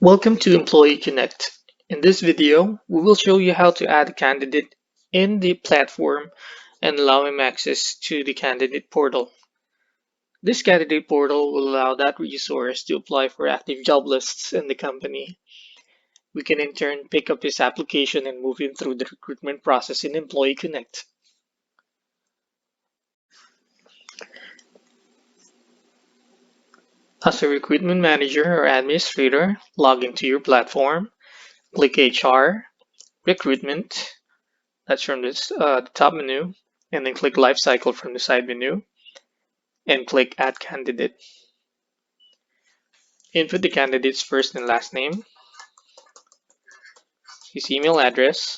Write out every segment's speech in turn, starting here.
Welcome to Employee Connect. In this video, we will show you how to add a candidate in the platform and allow him access to the candidate portal. This candidate portal will allow that resource to apply for active job lists in the company. We can in turn pick up his application and move him through the recruitment process in Employee Connect. As a recruitment manager or administrator, log into your platform, click HR, Recruitment, that's from the top menu, and then click Lifecycle from the side menu, and click Add Candidate. Input the candidate's first and last name, his email address.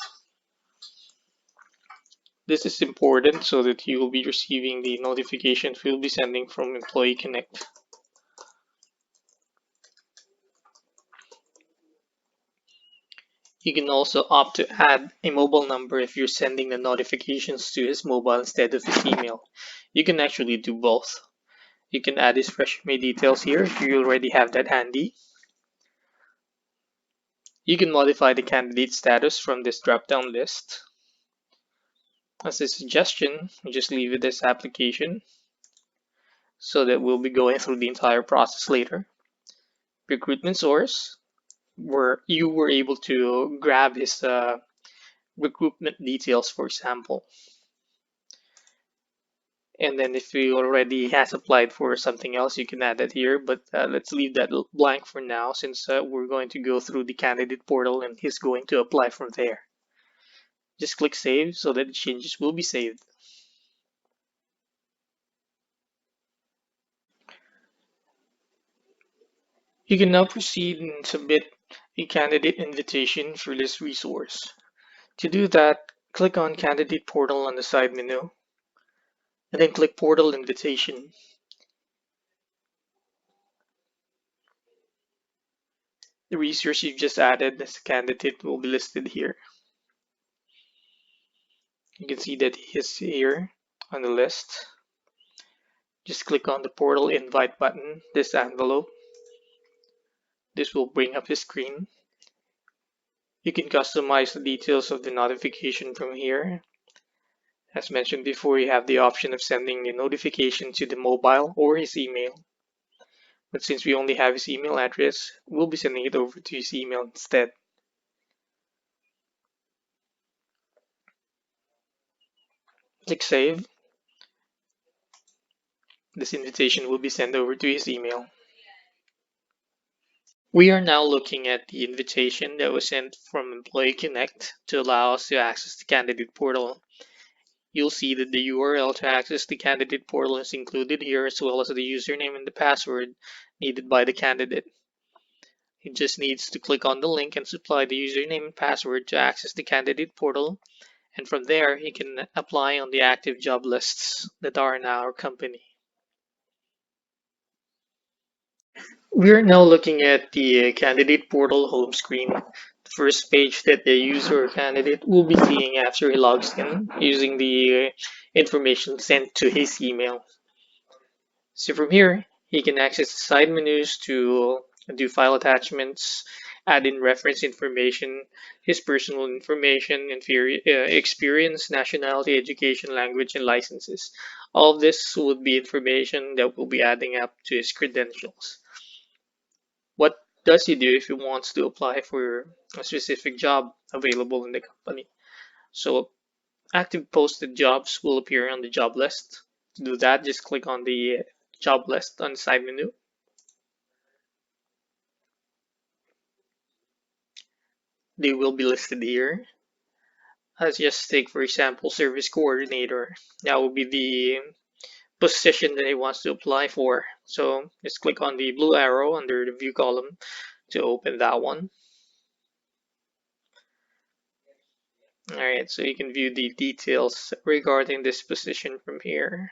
This is important so that you will be receiving the notifications we'll be sending from Employee Connect. You can also opt to add a mobile number if you're sending the notifications to his mobile instead of his email. You can actually do both. You can add his resume details here if you already have that handy. You can modify the candidate status from this drop-down list. As a suggestion, just leave it as application so that we'll be going through the entire process later. Recruitment source, where you were able to grab his recruitment details, for example. And then if he already has applied for something else, you can add that here, but let's leave that blank for now since we're going to go through the candidate portal and he's going to apply from there. Just click save so that the changes will be saved. You can now proceed and submit a candidate invitation for this resource. To do that, click on Candidate Portal on the side menu, and then click Portal Invitation. The resource you've just added as a candidate will be listed here. You can see that he is here on the list. Just click on the Portal Invite button, this envelope. This will bring up his screen. You can customize the details of the notification from here. As mentioned before, you have the option of sending the notification to the mobile or his email. But since we only have his email address, we'll be sending it over to his email instead. Click Save. This invitation will be sent over to his email. We are now looking at the invitation that was sent from Employee Connect to allow us to access the candidate portal. You'll see that the URL to access the candidate portal is included here, as well as the username and the password needed by the candidate. He just needs to click on the link and supply the username and password to access the candidate portal, and from there he can apply on the active job lists that are in our company. We're now looking at the candidate portal home screen, the first page that the user or candidate will be seeing after he logs in using the information sent to his email. So from here, he can access the side menus to do file attachments, add in reference information, his personal information, experience, nationality, education, language, and licenses. All of this would be information that will be adding up to his credentials. What does he do if he wants to apply for a specific job available in the company? So active posted jobs will appear on the job list. To do that, just click on the job list on the side menu. They will be listed here. Let's just take, for example, service coordinator. That will be the position that he wants to apply for. So just click on the blue arrow under the view column to open that one. All right, so you can view the details regarding this position from here.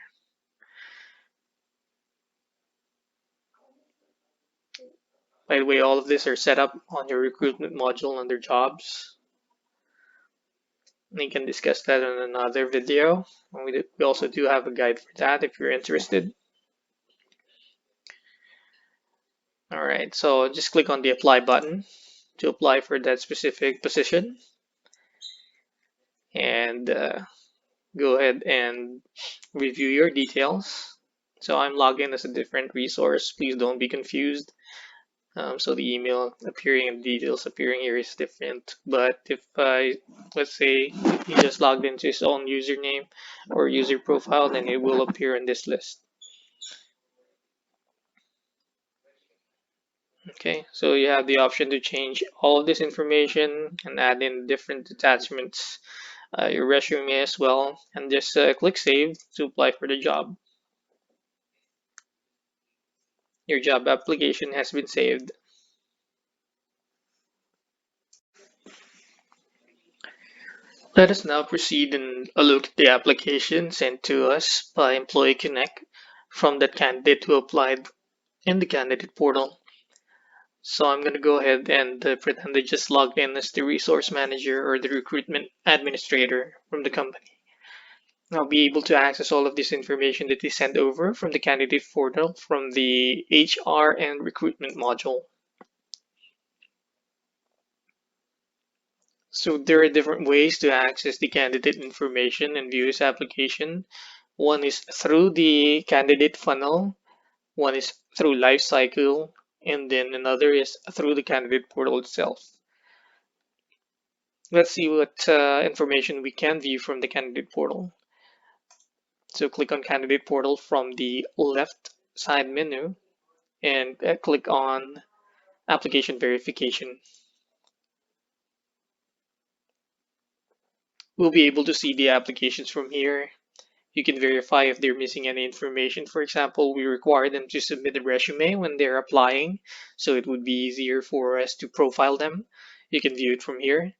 By the way, all of this are set up on your recruitment module under jobs. We can discuss that in another video. We also do have a guide for that if you're interested. All right, so just click on the apply button to apply for that specific position, and go ahead and review your details. So I'm logged in as a different resource. Please don't be confused. So the email appearing and details appearing here is different. But if let's say he just logged into his own username or user profile, then it will appear in this list. Okay, so you have the option to change all of this information and add in different attachments, your resume as well, and just click save to apply for the job. Your job application has been saved. Let us now proceed and look at the application sent to us by EmployeeConnect from that candidate who applied in the candidate portal. So I'm going to go ahead and pretend I just logged in as the resource manager or the recruitment administrator from the company. I'll be able to access all of this information that is sent over from the candidate portal from the HR and recruitment module. So there are different ways to access the candidate information and view his application. One is through the candidate funnel, one is through lifecycle, and then another is through the candidate portal itself. Let's see what information we can view from the candidate portal. So click on candidate portal from the left side menu and click on application verification. We'll be able to see the applications from here. You can verify if they're missing any information. For example, we require them to submit a resume when they're applying, so it would be easier for us to profile them. You can view it from here.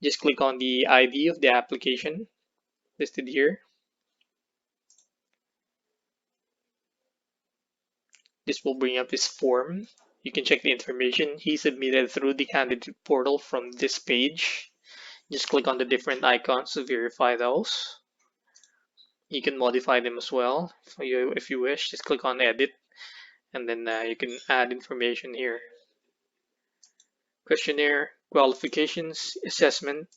Just click on the ID of the application listed here. This will bring up this form. You can check the information he submitted through the candidate portal from this page. Just click on the different icons to verify those. You can modify them as well if you wish. Just click on edit, and then you can add information here. Questionnaire, qualifications, assessment,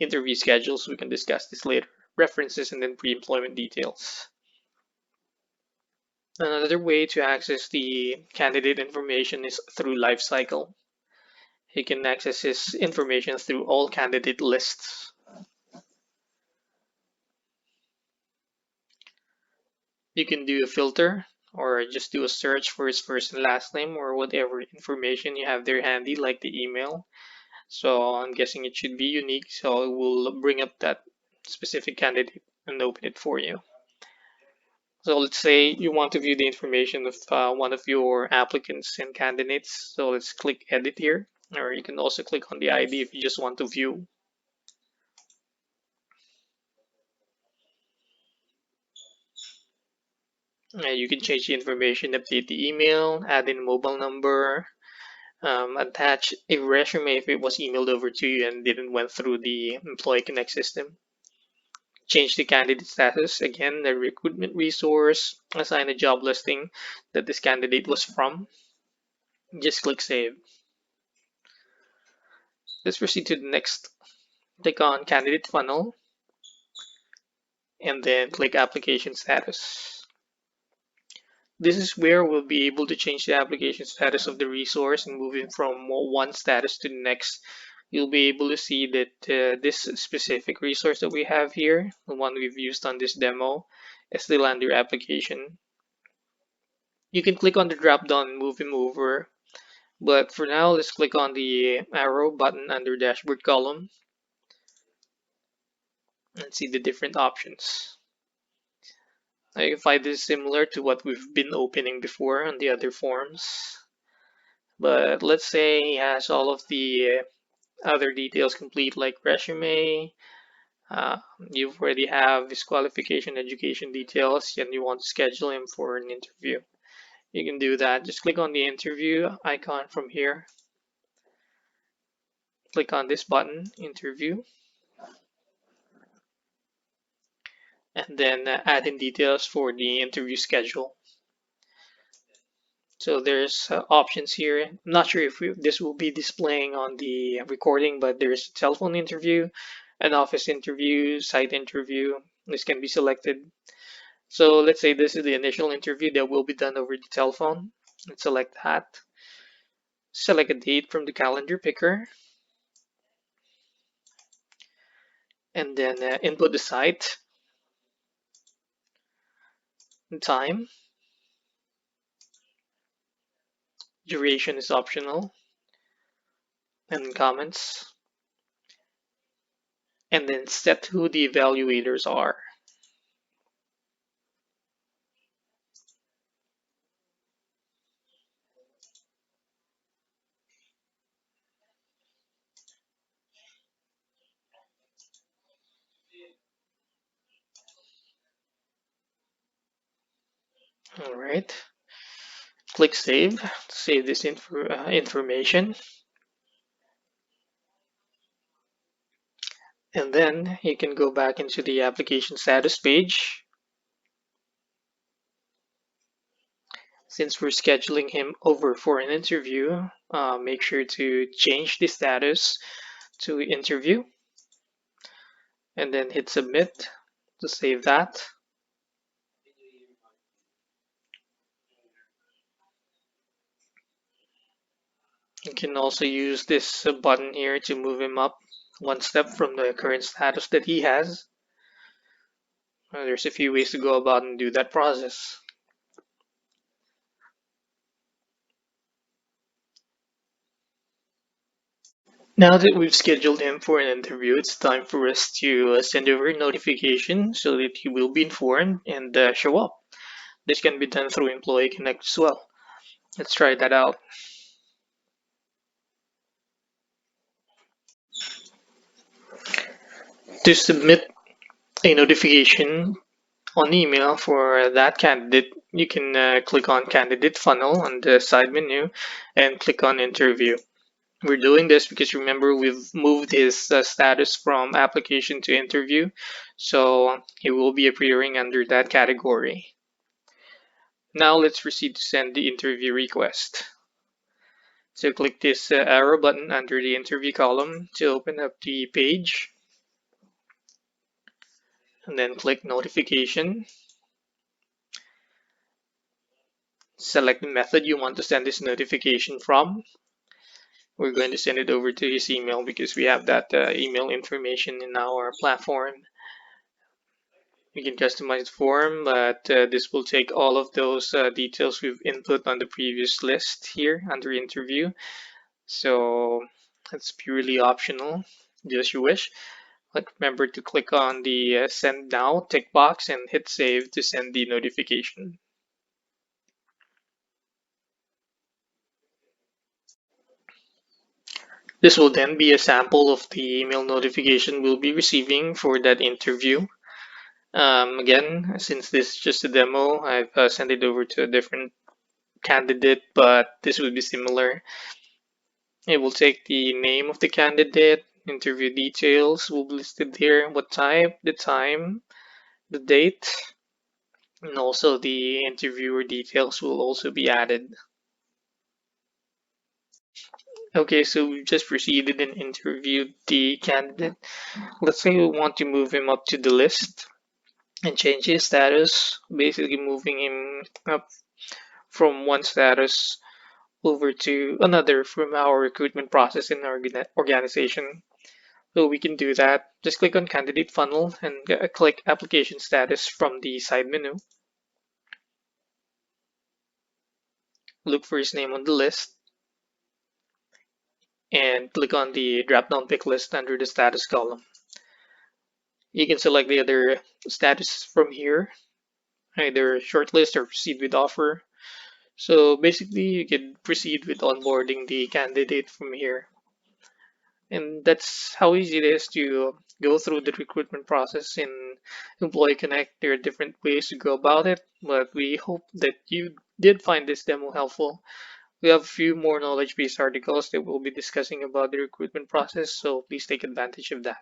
interview schedules, we can discuss this later, references, and then pre-employment details. Another way to access the candidate information is through lifecycle. He can access his information through all candidate lists. You can do a filter or just do a search for his first and last name or whatever information you have there handy, like the email. So I'm guessing it should be unique, so it will bring up that specific candidate and open it for you. So let's say you want to view the information of one of your applicants and candidates. So let's click edit here, or you can also click on the ID if you just want to view. You can change the information, update the email, add in a mobile number, attach a resume if it was emailed over to you and didn't went through the EmployeeConnect system. Change the candidate status, again, the recruitment resource, assign a job listing that this candidate was from. Just click save. Let's proceed to the next. Click on candidate funnel and then click application status. This is where we'll be able to change the application status of the resource and moving from one status to the next. You'll be able to see that this specific resource that we have here, the one we've used on this demo, is still under application. You can click on the drop down and move him over, but for now, let's click on the arrow button under dashboard column and see the different options. I can find this similar to what we've been opening before on the other forms. But let's say he has all of the other details complete, like resume. You already have his qualification, education details, and you want to schedule him for an interview. You can do that. Just click on the interview icon from here. Click on this button, interview, and then add in details for the interview schedule. So there's options here. I'm not sure if this will be displaying on the recording, but there's a telephone interview, an office interview, site interview. This can be selected. So let's say this is the initial interview that will be done over the telephone. Let's select that. Select a date from the calendar picker, and then input the site and time. Duration is optional, and comments, and then set who the evaluators are. All right. Click save to save this information. And then you can go back into the application status page. Since we're scheduling him over for an interview, make sure to change the status to interview and then hit submit to save that. You can also use this button here to move him up one step from the current status that he has. There's a few ways to go about and do that process. Now that we've scheduled him for an interview, it's time for us to send over a notification so that he will be informed and show up. This can be done through EmployeeConnect as well. Let's try that out. To submit a notification on email for that candidate, you can click on Candidate Funnel on the side menu and click on Interview. We're doing this because remember we've moved his status from application to interview, so he will be appearing under that category. Now let's proceed to send the interview request. So click this arrow button under the interview column to open up the page, and then click notification. Select the method you want to send this notification from. We're going to send it over to his email because we have that email information in our platform. We can customize the form, but this will take all of those details we've input on the previous list here under interview. So it's purely optional, do as you wish. But remember to click on the send now tick box and hit save to send the notification. This will then be a sample of the email notification we'll be receiving for that interview. Again, since this is just a demo, I've sent it over to a different candidate, but this will be similar. It will take the name of the candidate, interview details will be listed here, what type, the time, the date, and also the interviewer details will also be added. Okay, so we've just proceeded and interviewed the candidate. Let's say we want to move him up to the list and change his status, basically moving him up from one status over to another from our recruitment process in our organization. So we can do that. Just click on candidate funnel and click application status from the side menu. Look for his name on the list and click on the drop down pick list under the status column. You can select the other status from here, either shortlist or proceed with offer. So basically you can proceed with onboarding the candidate from here. And that's how easy it is to go through the recruitment process in EmployeeConnect. There are different ways to go about it, but we hope that you did find this demo helpful. We have a few more knowledge-based articles that we'll be discussing about the recruitment process, so please take advantage of that.